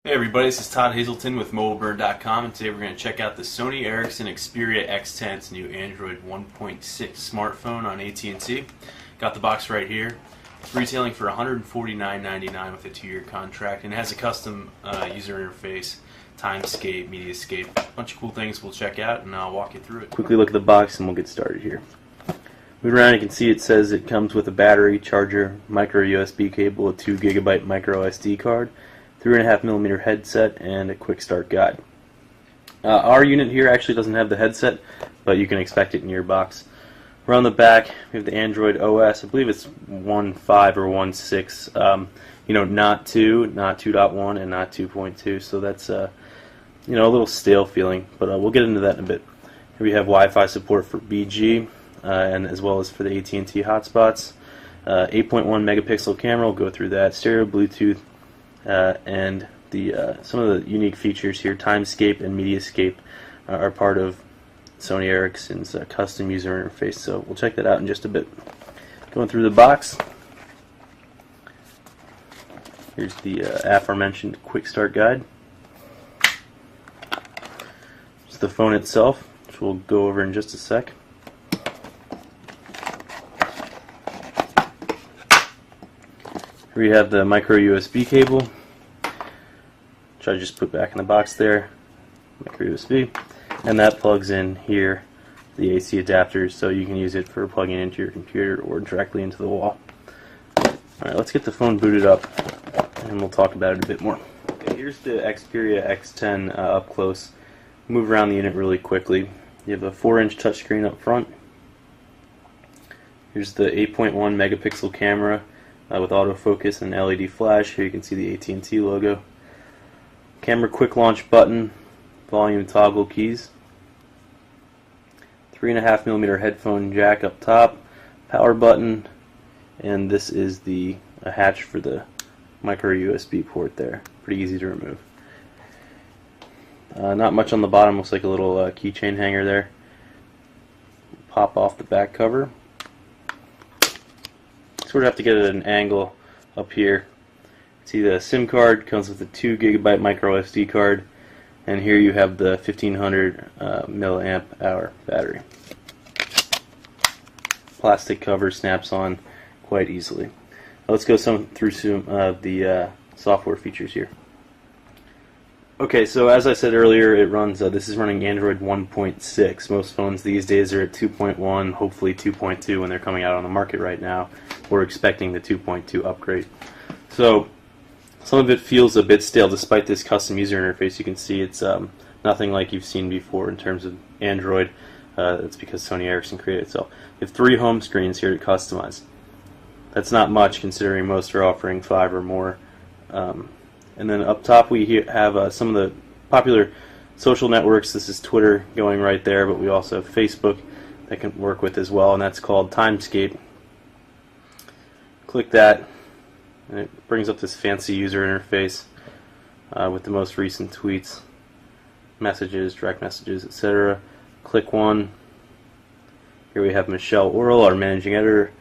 Hey everybody, this is Todd Hazelton with MobileBurn.com, and today we're going to check out the Sony Ericsson Xperia X10. It's a new Android 1.6 smartphone on AT&T. Got the box right here. It's retailing for $149.99 with a 2-year contract, and it has a custom user interface, Timescape, Mediascape, a bunch of cool things we'll check out, and I'll walk you through it. Quickly look at the box and we'll get started here. Move around, you can see it says it comes with a battery, charger, micro USB cable, a 2GB micro SD card, 3.5mm headset, and a quick start guide. Our unit here actually doesn't have the headset, but you can expect it in your box. Around the back, we have the Android OS. I believe it's 1.5 or 1.6. Not 2, not 2.1, and not 2.2. So that's a little stale feeling, but we'll get into that in a bit. Here we have Wi-Fi support for BG, and as well as for the AT&T hotspots. 8.1 megapixel camera. We'll go through that. Stereo, Bluetooth. And some of the unique features here, Timescape and Mediascape, are part of Sony Ericsson's custom user interface. So we'll check that out in just a bit. Going through the box, here's the aforementioned quick start guide. It's the phone itself, which we'll go over in just a sec. Here we have the micro USB cable, which I just put back in the box there, micro USB, and that plugs in here, the AC adapter, so you can use it for plugging into your computer or directly into the wall. Alright, let's get the phone booted up and we'll talk about it a bit more. Okay, here's the Xperia X10 up close. Move around the unit really quickly. You have a 4-inch touchscreen up front. Here's the 8.1 megapixel camera with autofocus and LED flash. Here you can see the AT&T logo. Camera quick launch button, volume toggle keys. 3.5mm headphone jack up top, power button, and this is the hatch for the micro USB port there. Pretty easy to remove. Not much on the bottom, looks like a little keychain hanger there. Pop off the back cover. Sort of have to get it at an angle up here. See, the SIM card comes with a 2GB micro SD card, and here you have the 1500 milliamp hour battery. Plastic cover snaps on quite easily. Now let's go through some of the software features here. Okay, so as I said earlier, it runs. This is running Android 1.6. Most phones these days are at 2.1, hopefully 2.2 when they're coming out on the market right now. We're expecting the 2.2 upgrade. So some of it feels a bit stale despite this custom user interface. You can see it's nothing like you've seen before in terms of Android. That's because Sony Ericsson created it. So you have 3 home screens here to customize. That's not much considering most are offering 5 or more. And then up top we have some of the popular social networks. This is Twitter going right there, but we also have Facebook that can work with as well, and that's called Timescape. Click that, and it brings up this fancy user interface with the most recent tweets, messages, direct messages, etc. Click one. Here we have Michelle Orrell, our managing editor.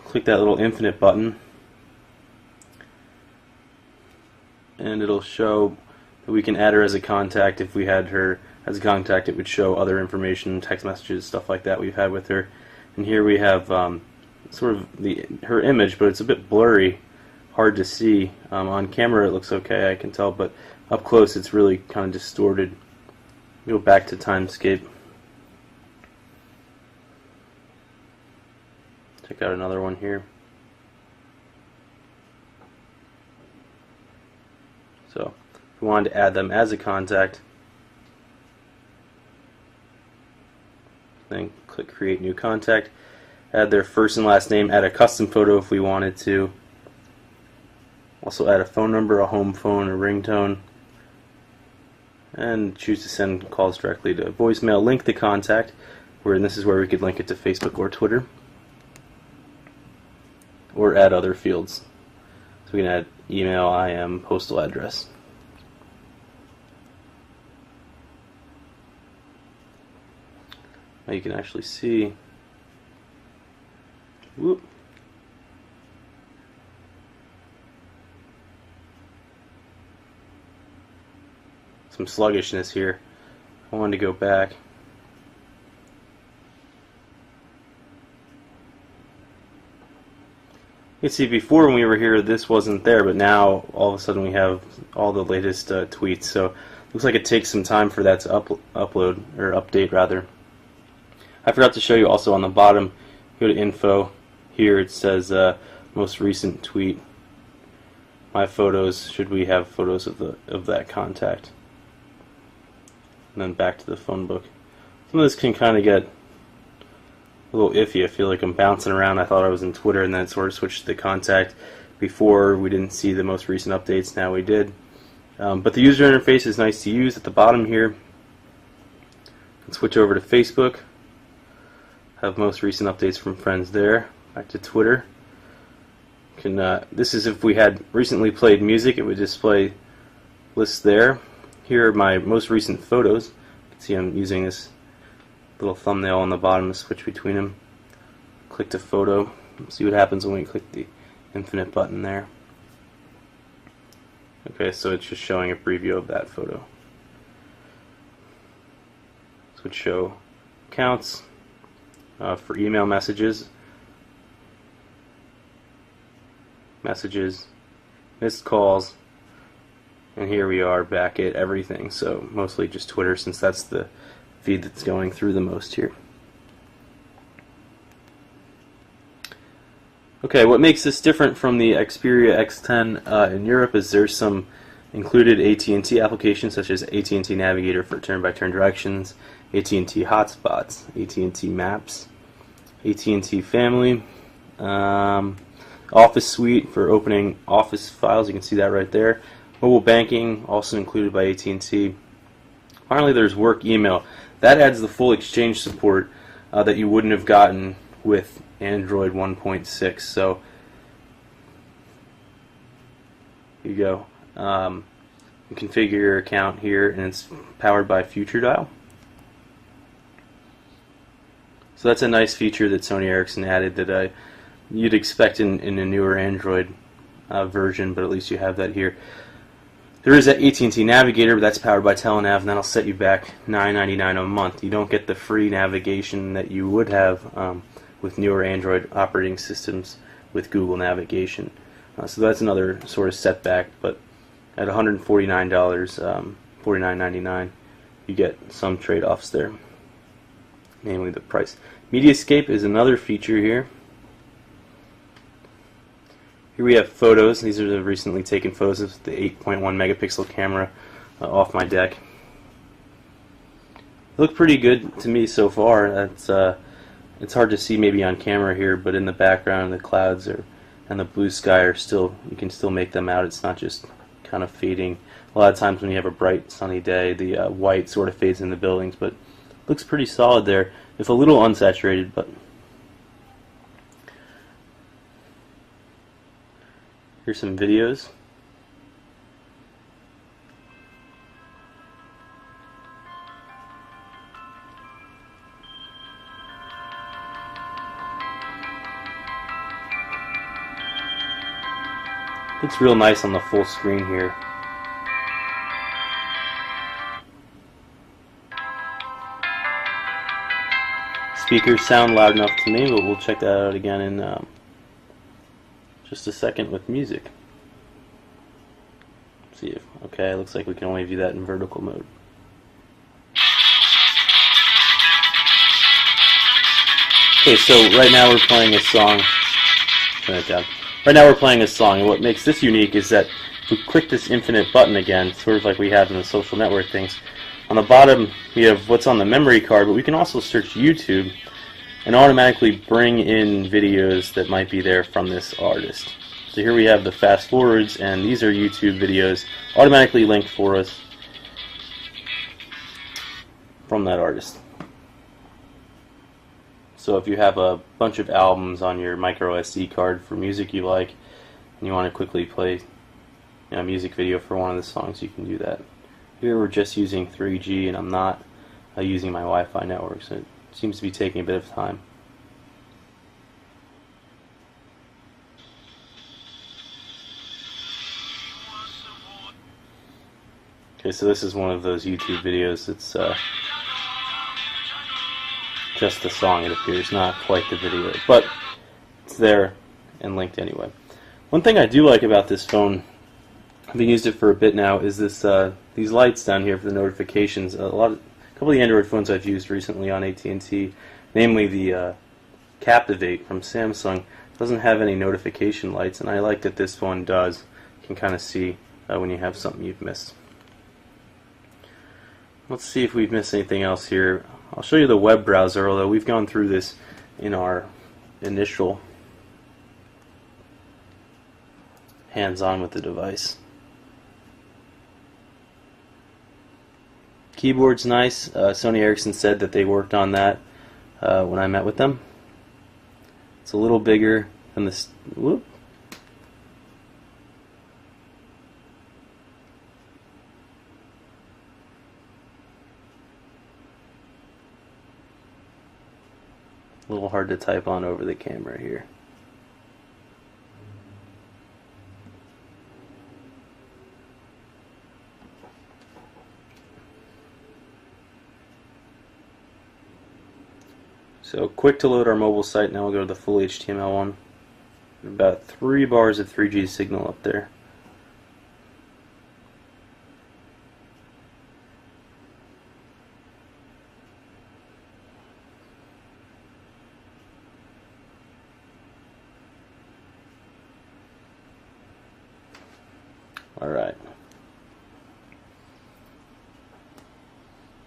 Click that little infinite button, and it'll show that we can add her as a contact. If we had her as a contact, it would show other information, text messages, stuff like that we've had with her. And here we have sort of her image, but it's a bit blurry, hard to see. On camera it looks okay, I can tell, but up close it's really kind of distorted. Go back to Timescape. Check out another one here. So if we wanted to add them as a contact, then click Create New Contact. Add their first and last name, add a custom photo if we wanted to. Also add a phone number, a home phone, a ringtone, and choose to send calls directly to voicemail. Link the contact, and this is where we could link it to Facebook or Twitter, or add other fields. So we can add email, IM, postal address. Now you can actually see.. some sluggishness here. I wanted to go back. You can see before when we were here this wasn't there, but now all of a sudden we have all the latest tweets. So looks like it takes some time for that to upload, or update rather. I forgot to show you also on the bottom, go to info. Here it says most recent tweet. My photos, should we have photos of that contact? And then back to the phone book. Some of this can kind of get a little iffy. I feel like I'm bouncing around. I thought I was in Twitter, and then it sort of switched to the contact. Before we didn't see the most recent updates, now we did. But the user interface is nice to use at the bottom here. Let's switch over to Facebook. Have most recent updates from friends there. Back to Twitter. This is if we had recently played music, it would display lists there. Here are my most recent photos. You can see I'm using this little thumbnail on the bottom to switch between them. Click to photo. See what happens when we click the infinite button there. Okay, so it's just showing a preview of that photo. This would show counts for email messages, missed calls, and here we are back at everything. So mostly just Twitter, since that's the feed that's going through the most here. Okay, what makes this different from the Xperia X10 in Europe is there's some included AT&T applications such as AT&T Navigator for turn-by-turn directions, AT&T Hotspots, AT&T Maps, AT&T Family, Office Suite for opening Office files. You can see that right there. Mobile banking also included by AT&T. Finally, there's work email. That adds the full Exchange support that you wouldn't have gotten with Android 1.6. So here you go. You configure your account here, and it's powered by FutureDial. So that's a nice feature that Sony Ericsson added that you'd expect in a newer Android version, but at least you have that here. There is that AT&T Navigator, but that's powered by Telenav, and that'll set you back $9.99 a month. You don't get the free navigation that you would have with newer Android operating systems with Google Navigation. So that's another sort of setback, but at $149, $49.99, you get some trade-offs there, namely the price. Mediascape is another feature here. Here we have photos. These are the recently taken photos of the 8.1 megapixel camera off my deck. They look pretty good to me so far. It's hard to see maybe on camera here, but in the background the clouds and the blue sky are still, you can still make them out. It's not just kind of fading. A lot of times when you have a bright sunny day, the white sort of fades in the buildings, but looks pretty solid there. It's a little unsaturated, but here's some videos. Looks real nice on the full screen here. Speakers sound loud enough to me, but we'll check that out again in just a second with music. See if, okay, looks like we can only view that in vertical mode. Okay, so right now we're playing a song. Turn it down. Right now we're playing a song, and what makes this unique is that if we click this infinite button again, sort of like we have in the social network things, on the bottom we have what's on the memory card, but we can also search YouTube and automatically bring in videos that might be there from this artist. So here we have the fast forwards, and these are YouTube videos automatically linked for us from that artist. So if you have a bunch of albums on your micro SD card for music you like, and you want to quickly play a music video for one of the songs, you can do that. Here we're just using 3G, and I'm not using my Wi-Fi network, so it seems to be taking a bit of time. Okay, so this is one of those YouTube videos. It's just the song, it appears, not quite the video, but it's there and linked anyway. One thing I do like about this phone, having used it for a bit now, is this these lights down here for the notifications. A couple of the Android phones I've used recently on AT&T, namely the Captivate from Samsung, doesn't have any notification lights, and I like that this one does. You can kind of see when you have something you've missed. Let's see if we've missed anything else here. I'll show you the web browser, although we've gone through this in our initial hands-on with the device. Keyboard's nice. Sony Ericsson said that they worked on that when I met with them. It's a little bigger than this. Whoop. A little hard to type on over the camera here. So quick to load our mobile site. Now we'll go to the full HTML one. About 3 bars of 3G signal up there. Alright.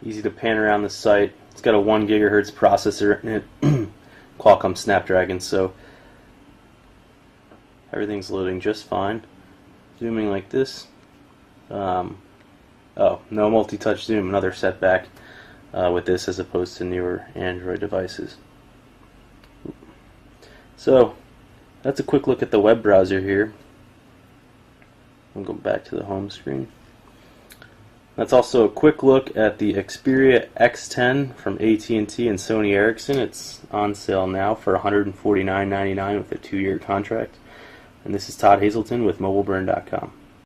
Easy to pan around the site. It's got a 1 gigahertz processor in it, Qualcomm Snapdragon, so everything's loading just fine. Zooming like this. Oh, no multi-touch zoom, another setback with this as opposed to newer Android devices. So, that's a quick look at the web browser here. We'll go back to the home screen. That's also a quick look at the Xperia X10 from AT&T and Sony Ericsson. It's on sale now for $149.99 with a 2-year contract. And this is Todd Hazelton with MobileBurn.com.